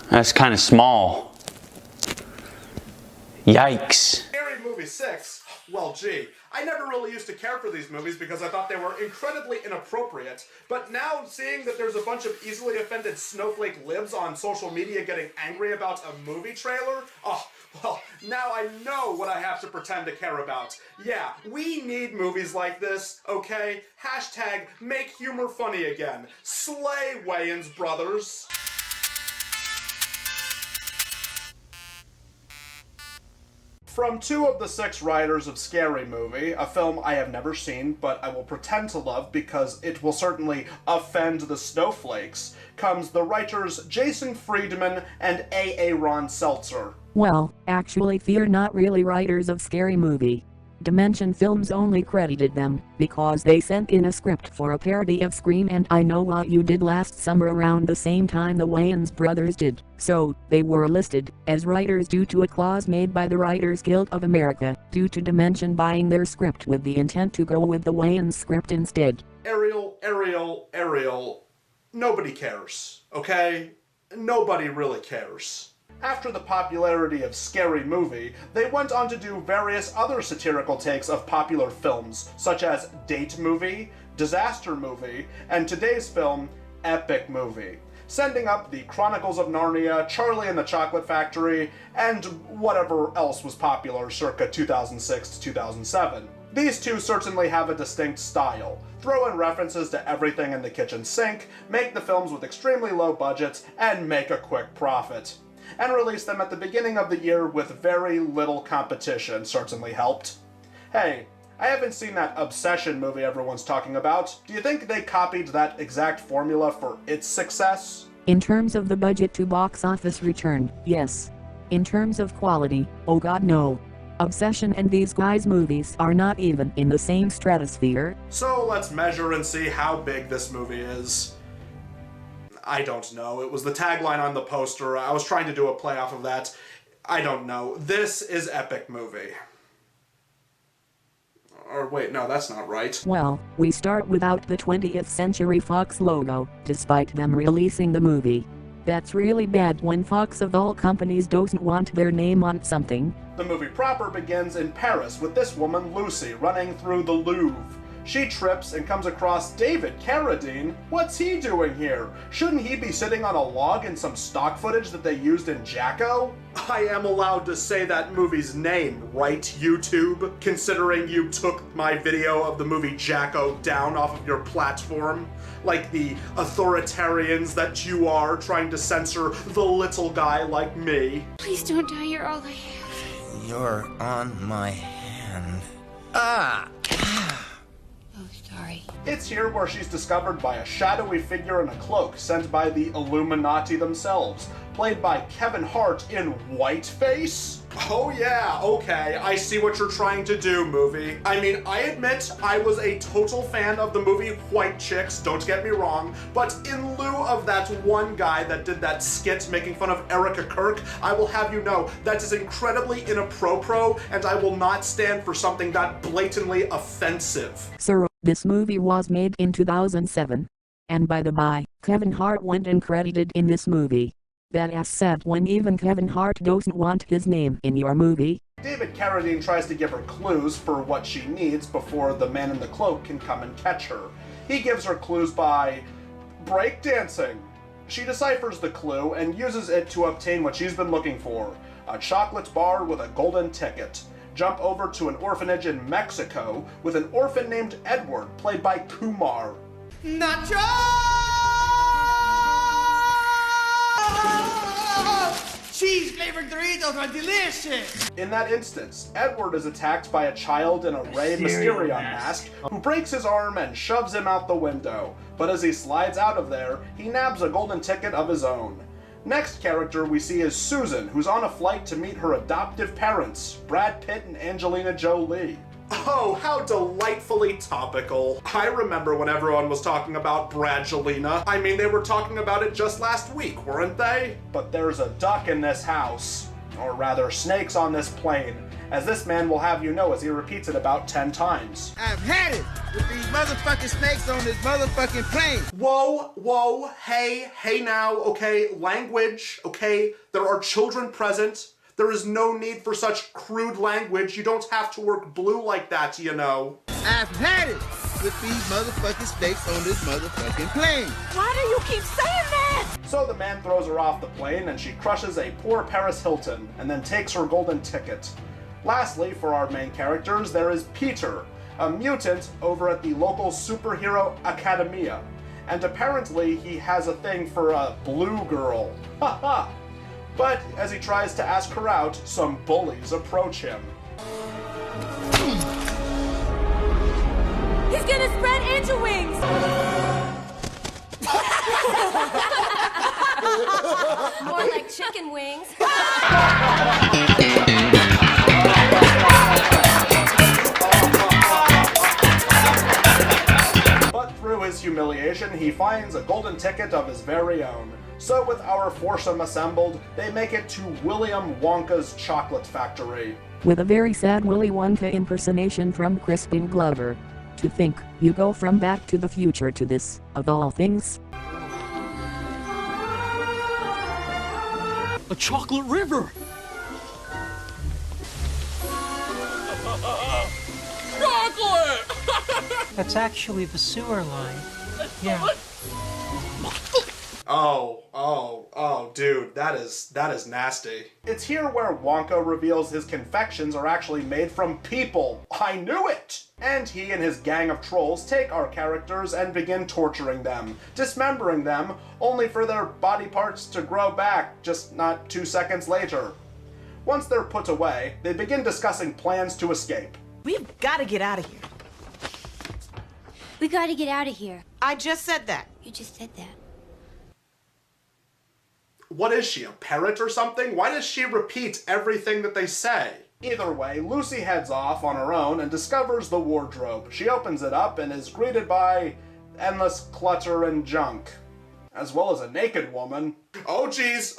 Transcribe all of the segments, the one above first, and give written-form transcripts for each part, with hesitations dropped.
That's kind of small. Yikes. Scary Movie 6, well gee, I never really used to care for these movies because I thought they were incredibly inappropriate, but now seeing that there's a bunch of easily offended snowflake libs on social media getting angry about a movie trailer, oh, well, now I know what I have to pretend to care about. Yeah, we need movies like this, okay? Hashtag make humor funny again. Slay, Wayans brothers. From 2 of the 6 writers of Scary Movie, a film I have never seen, but I will pretend to love because it will certainly offend the snowflakes, comes the writers Jason Friedman and Aaron Seltzer. Well, actually they're not really writers of Scary Movie. Dimension Films only credited them because they sent in a script for a parody of Scream and I Know What You Did last summer around the same time the Wayans brothers did, so they were listed as writers due to a clause made by the Writers Guild of America due to Dimension buying their script with the intent to go with the Wayans script instead. Ariel, nobody cares, okay? Nobody really cares. After the popularity of Scary Movie, they went on to do various other satirical takes of popular films, such as Date Movie, Disaster Movie, and today's film, Epic Movie, sending up the Chronicles of Narnia, Charlie and the Chocolate Factory, and whatever else was popular circa 2006 to 2007. These two certainly have a distinct style, throw in references to everything in the kitchen sink, make the films with extremely low budgets, and make a quick profit. And release them at the beginning of the year with very little competition certainly helped. Hey, I haven't seen that Obsession movie everyone's talking about. Do you think they copied that exact formula for its success? In terms of the budget to box office return, yes. In terms of quality, oh god no. Obsession and these guys' movies are not even in the same stratosphere. So let's measure and see how big this movie is. I don't know. It was the tagline on the poster. I was trying to do a play off of that. I don't know. This is Epic Movie. Or wait, no, that's not right. Well, we start without the 20th Century Fox logo, despite them releasing the movie. That's really bad when Fox of all companies doesn't want their name on something. The movie proper begins in Paris with this woman, Lucy, running through the Louvre. She trips and comes across David Carradine. What's he doing here? Shouldn't he be sitting on a log in some stock footage that they used in Jacko? I am allowed to say that movie's name, right, YouTube? Considering you took my video of the movie Jacko down off of your platform? Like the authoritarians that you are trying to censor the little guy like me. Please don't die, you're all I have. You're on my hand. Ah! Oh, sorry. It's here where she's discovered by a shadowy figure in a cloak sent by the Illuminati themselves, played by Kevin Hart in Whiteface? Oh yeah, okay, I see what you're trying to do, movie. I mean, I admit I was a total fan of the movie White Chicks, don't get me wrong, but in lieu of that one guy that did that skit making fun of Erica Kirk, I will have you know that is incredibly inappropriate, and I will not stand for something that blatantly offensive. Sir, this movie was made in 2007. And by the by, Kevin Hart went uncredited in this movie. That is sad when even Kevin Hart doesn't want his name in your movie. David Carradine tries to give her clues for what she needs before the man in the cloak can come and catch her. He gives her clues by breakdancing. She deciphers the clue and uses it to obtain what she's been looking for, a chocolate bar with a golden ticket. Jump over to an orphanage in Mexico with an orphan named Edward, played by Kumar. NACHO! Cheese-flavored Doritos are delicious! In that instance, Edward is attacked by a child in a Rey Mysterio mask who breaks his arm and shoves him out the window. But as he slides out of there, he nabs a golden ticket of his own. Next character we see is Susan, who's on a flight to meet her adoptive parents, Brad Pitt and Angelina Jolie. Oh, how delightfully topical. I remember when everyone was talking about Bradgelina. I mean, they were talking about it just last week, weren't they? But there's a duck in this house. or rather snakes on this plane, as this man will have you know as he repeats it about 10 times. I've had it with these motherfucking snakes on this motherfucking plane. Whoa, hey now, okay, language, okay, there are children present. There is no need for such crude language. You don't have to work blue like that, you know. I've had it with these motherfucking snakes on this motherfucking plane. Why do you keep saying that? So the man throws her off the plane and she crushes a poor Paris Hilton and then takes her golden ticket. Lastly, for our main characters, there is Peter, a mutant over at the local superhero academia. And apparently he has a thing for a blue girl. Haha! But as he tries to ask her out, some bullies approach him. He's gonna spread angel wings! More like chicken wings. But through his humiliation, he finds a golden ticket of his very own. So with our foursome assembled, they make it to William Wonka's chocolate factory. With a very sad Willy Wonka impersonation from Crispin Glover. To think, you go from Back to the Future to this, of all things. A chocolate river! Chocolate! That's actually the sewer line. Yeah. Oh, dude, that is nasty. It's here where Wonka reveals his confections are actually made from people. I knew it! And he and his gang of trolls take our characters and begin torturing them, dismembering them, only for their body parts to grow back just not 2 seconds later. Once they're put away, they begin discussing plans to escape. We've gotta get out of here. We gotta get out of here. I just said that. You just said that. What is she, a parrot or something? Why does she repeat everything that they say? Either way, Lucy heads off on her own and discovers the wardrobe. She opens it up and is greeted by endless clutter and junk, as well as a naked woman. Oh geez,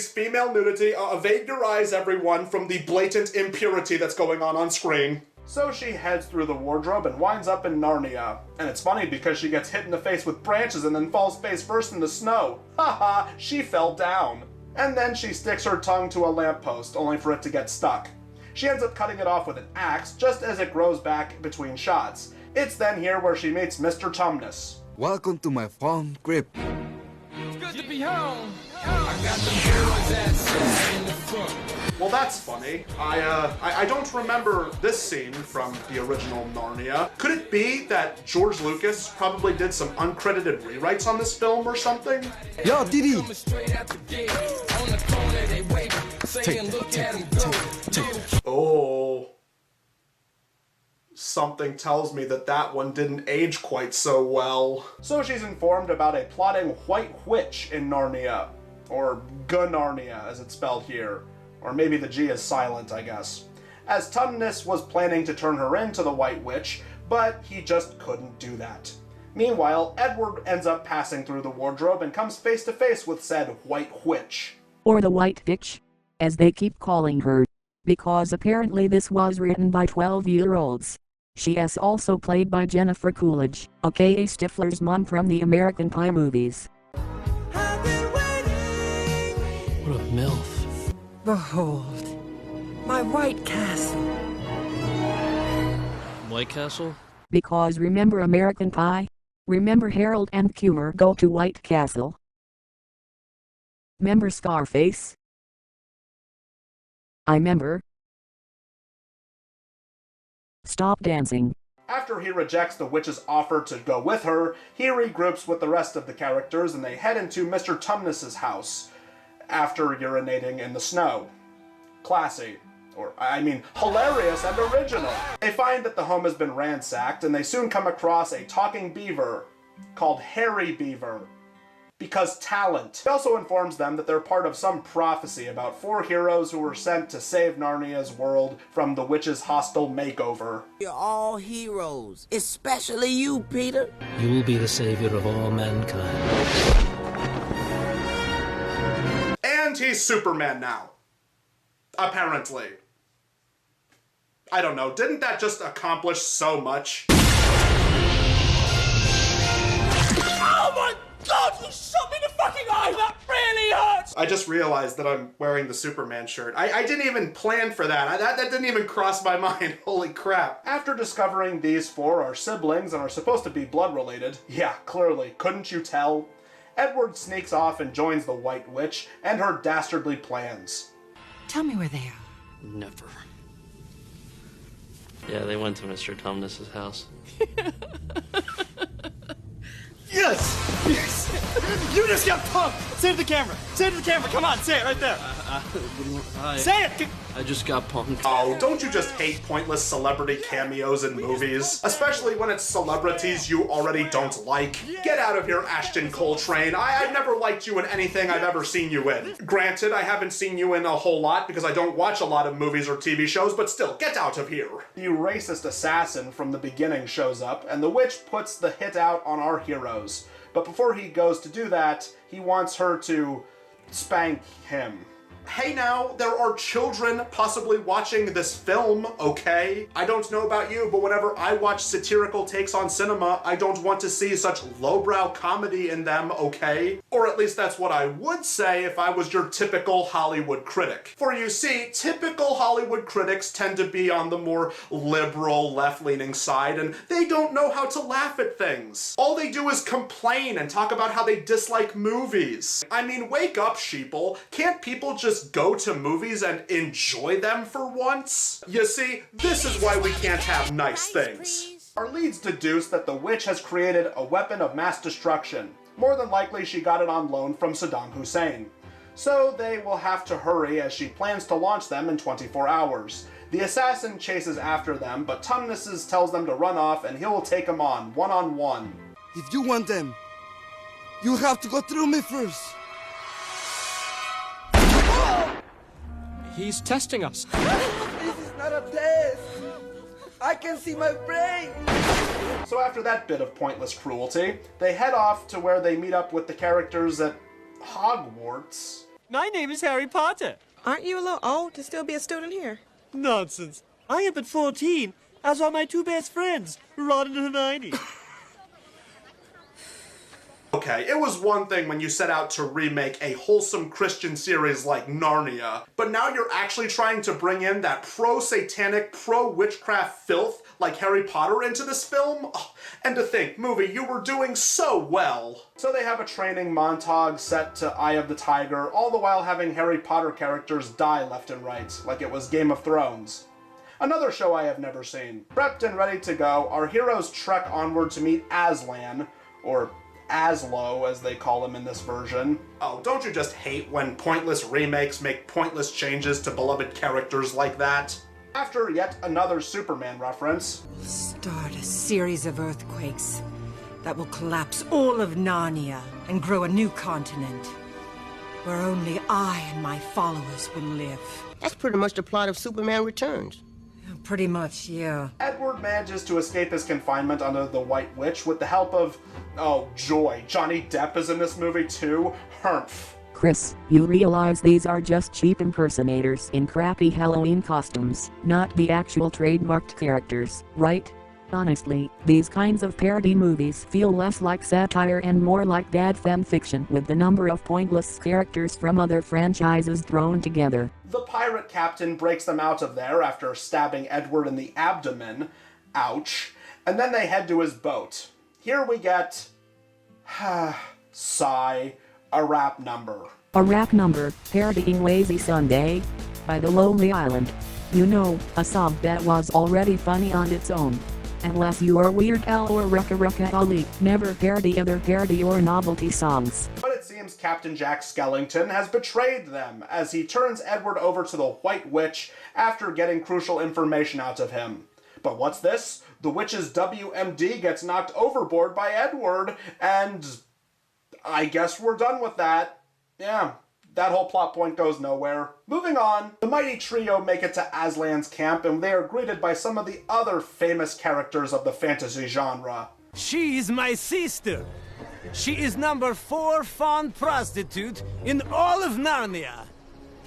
female nudity. Evade your eyes, everyone, from the blatant impurity that's going on screen. So she heads through the wardrobe and winds up in Narnia. And it's funny because she gets hit in the face with branches and then falls face first in the snow. Haha, she fell down. And then she sticks her tongue to a lamppost, only for it to get stuck. She ends up cutting it off with an axe just as it grows back between shots. It's then here where she meets Mr. Tumnus. Welcome to my farm crib. It's good to be home! Well, that's funny. I don't remember this scene from the original Narnia. Could it be that George Lucas probably did some uncredited rewrites on this film or something? Yo, Didi! Oh. Something tells me that that one didn't age quite so well. So she's informed about a plotting white witch in Narnia. Or Gunarnia, as it's spelled here. Or maybe the G is silent, I guess. As Tumnus was planning to turn her into the White Witch, but he just couldn't do that. Meanwhile, Edward ends up passing through the wardrobe and comes face to face with said White Witch. Or the White Bitch, as they keep calling her. Because apparently this was written by 12-year-olds. She is also played by Jennifer Coolidge, aka Stifler's mom from the American Pie movies. What a MILF. Behold, my White Castle. White Castle? Because remember American Pie? Remember Harold and Kumar go to White Castle? Remember Scarface? I remember. Stop dancing. After he rejects the witch's offer to go with her, he regroups with the rest of the characters and they head into Mr. Tumnus's house after urinating in the snow. Classy. Or, I mean, hilarious and original. They find that the home has been ransacked and they soon come across a talking beaver called Harry Beaver. Because talent. He also informs them that they're part of some prophecy about 4 heroes who were sent to save Narnia's world from the witch's hostile makeover. You're all heroes, especially you, Peter. You will be the savior of all mankind. And he's Superman now. Apparently. I don't know, didn't that just accomplish so much? Oh my God, you shot me in the fucking eye! That really hurts! I just realized that I'm wearing the Superman shirt. I didn't even plan for that. That didn't even cross my mind. Holy crap. After discovering these four are siblings and are supposed to be blood related, yeah, clearly, couldn't you tell? Edward sneaks off and joins the White Witch and her dastardly plans. Tell me where they are. Never. Yeah, they went to Mr. Tumnus's house. Yes! Yes! You just got punked! Say it to the camera! Say it to the camera! Come on, say it right there! Say it! I just got punked. Oh, don't you just hate pointless celebrity cameos in movies? Especially when it's celebrities you already don't like. Get out of here, Ashton Coltrane. I've never liked you in anything I've ever seen you in. Granted, I haven't seen you in a whole lot because I don't watch a lot of movies or TV shows, but still, get out of here. The racist assassin from the beginning shows up, and the witch puts the hit out on our heroes. But before he goes to do that, he wants her to spank him. Hey now, there are children possibly watching this film, okay? I don't know about you, but whenever I watch satirical takes on cinema, I don't want to see such lowbrow comedy in them, okay? Or at least that's what I would say if I was your typical Hollywood critic. For you see, typical Hollywood critics tend to be on the more liberal, left-leaning side, and they don't know how to laugh at things. All they do is complain and talk about how they dislike movies. I mean, wake up, sheeple. Can't people just go to movies and enjoy them for once? You see, this is why we can't have nice things. Our leads deduce that the witch has created a weapon of mass destruction. More than likely she got it on loan from Saddam Hussein. So they will have to hurry as she plans to launch them in 24 hours. The assassin chases after them, but Tumnus tells them to run off and he will take them on, one-on-one. If you want them, you have to go through me first. He's testing us. This is not a test. I can see my brain. So after that bit of pointless cruelty, they head off to where they meet up with the characters at Hogwarts. My name is Harry Potter. Aren't you a little old to still be a student here? Nonsense. I am but 14, as are my two best friends, Ron and Hermione. Okay, it was one thing when you set out to remake a wholesome Christian series like Narnia, but now you're actually trying to bring in that pro-satanic, pro-witchcraft filth like Harry Potter into this film? Oh, and to think, movie, you were doing so well. So they have a training montage set to Eye of the Tiger, all the while having Harry Potter characters die left and right, like it was Game of Thrones. Another show I have never seen. Prepped and ready to go, our heroes trek onward to meet Aslan, or Aslo, as they call him in this version. Oh, don't you just hate when pointless remakes make pointless changes to beloved characters like that? After yet another Superman reference, We'll start a series of earthquakes that will collapse all of Narnia and grow a new continent where only I and my followers will live. That's pretty much the plot of Superman Returns. Pretty much, yeah. Edward manages to escape his confinement under the White Witch with the help of, oh joy, Johnny Depp is in this movie too? Humph. Chris, you realize these are just cheap impersonators in crappy Halloween costumes, not the actual trademarked characters, right? Honestly, these kinds of parody movies feel less like satire and more like bad fan fiction with the number of pointless characters from other franchises thrown together. The pirate captain breaks them out of there after stabbing Edward in the abdomen. Ouch. And then they head to his boat. Here we get... sigh. A rap number. A rap number, parodying Lazy Sunday by The Lonely Island. You know, a song that was already funny on its own. Unless you are Weird Al or Rucka Rucka Ali, never parody other parody or novelty songs. But it seems Captain Jack Skellington has betrayed them as he turns Edward over to the White Witch after getting crucial information out of him. But what's this? The witch's WMD gets knocked overboard by Edward, and I guess we're done with that. Yeah, that whole plot point goes nowhere. Moving on, the mighty trio make it to Aslan's camp and they are greeted by some of the other famous characters of the fantasy genre. She is my sister. She is number 4 fond prostitute in all of Narnia.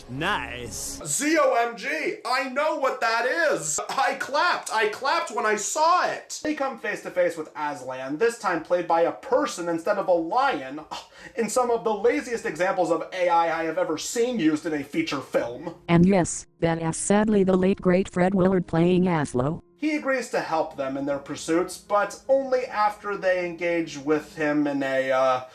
Nice. ZOMG, I know what that is. I clapped when I saw it. They come face to face with Aslan, this time played by a person instead of a lion, in some of the laziest examples of AI I have ever seen used in a feature film. And yes, that is sadly the late great Fred Willard playing Aslo. He agrees to help them in their pursuits, but only after they engage with him in a,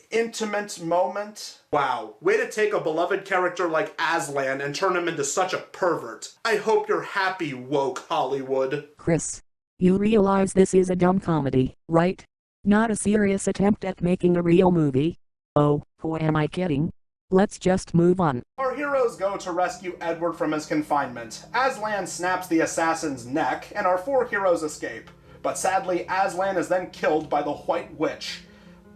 intimate moment. Wow, way to take a beloved character like Aslan and turn him into such a pervert. I hope you're happy, woke Hollywood. Chris, you realize this is a dumb comedy, right? Not a serious attempt at making a real movie. Oh, who am I kidding? Let's just move on. Our heroes go to rescue Edward from his confinement. Aslan snaps the assassin's neck, and our four heroes escape. But sadly, Aslan is then killed by the White Witch.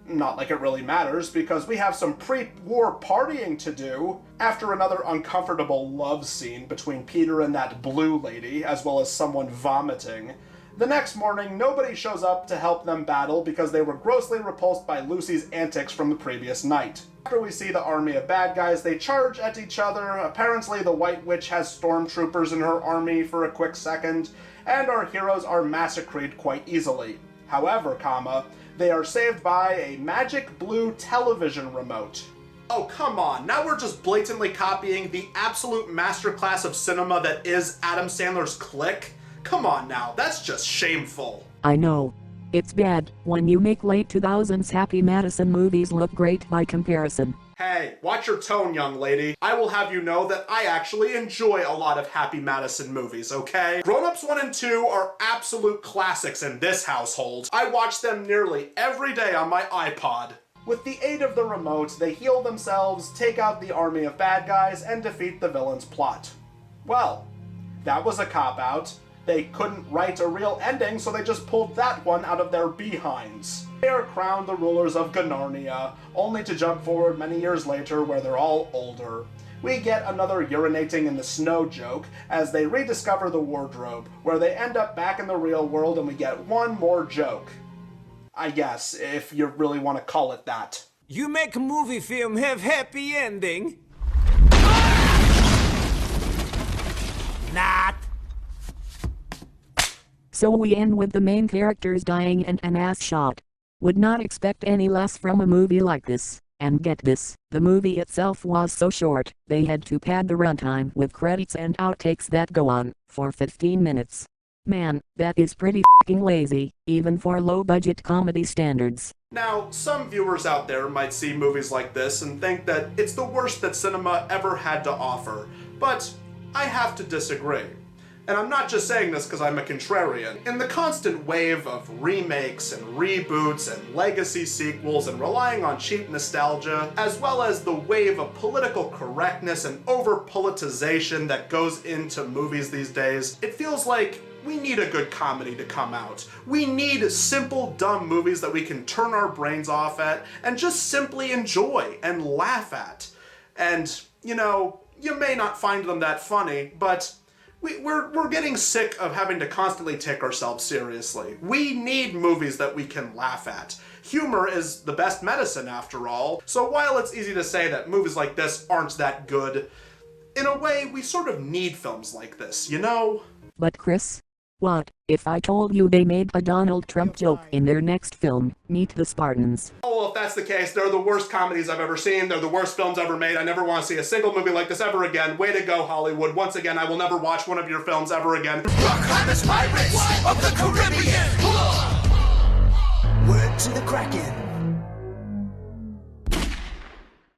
Not like it really matters, because we have some pre-war partying to do after another uncomfortable love scene between Peter and that blue lady, as well as someone vomiting. The next morning, nobody shows up to help them battle because they were grossly repulsed by Lucy's antics from the previous night. After we see the army of bad guys, they charge at each other. Apparently, the White Witch has stormtroopers in her army for a quick second, and our heroes are massacred quite easily. However, they are saved by a magic blue television remote. Oh, come on. Now we're just blatantly copying the absolute masterclass of cinema that is Adam Sandler's Click? Come on now, that's just shameful. I know. It's bad when you make late 2000s Happy Madison movies look great by comparison. Hey, watch your tone, young lady. I will have you know that I actually enjoy a lot of Happy Madison movies, okay? Grown-Ups 1 and 2 are absolute classics in this household. I watch them nearly every day on my iPod. With the aid of the remote, they heal themselves, take out the army of bad guys, and defeat the villain's plot. Well, that was a cop-out. They couldn't write a real ending, so they just pulled that one out of their behinds. They are crowned the rulers of NARNIA, only to jump forward many years later where they're all older. We get another urinating in the snow joke as they rediscover the wardrobe, where they end up back in the real world and we get one more joke. I guess, if you really want to call it that. You make a movie film have happy ending? Not. So we end with the main characters dying and an ass shot. Would not expect any less from a movie like this. And get this, the movie itself was so short, they had to pad the runtime with credits and outtakes that go on for 15 minutes. Man, that is pretty f***ing lazy, even for low-budget comedy standards. Now, some viewers out there might see movies like this and think that it's the worst that cinema ever had to offer, but I have to disagree. And I'm not just saying this because I'm a contrarian. In the constant wave of remakes and reboots and legacy sequels and relying on cheap nostalgia, as well as the wave of political correctness and over-politicization that goes into movies these days, it feels like we need a good comedy to come out. We need simple, dumb movies that we can turn our brains off at and just simply enjoy and laugh at. And, you know, you may not find them that funny, but we're getting sick of having to constantly take ourselves seriously. We need movies that we can laugh at. Humor is the best medicine, after all. So while it's easy to say that movies like this aren't that good, in a way, we sort of need films like this, you know? But Chris, what if I told you they made a Donald Trump joke in their next film, Meet the Spartans? Oh, well, if that's the case, they're the worst comedies I've ever seen. They're the worst films ever made. I never want to see a single movie like this ever again. Way to go, Hollywood. Once again, I will never watch one of your films ever again. Rock-climbers, pirates of the Caribbean! Word to the Kraken!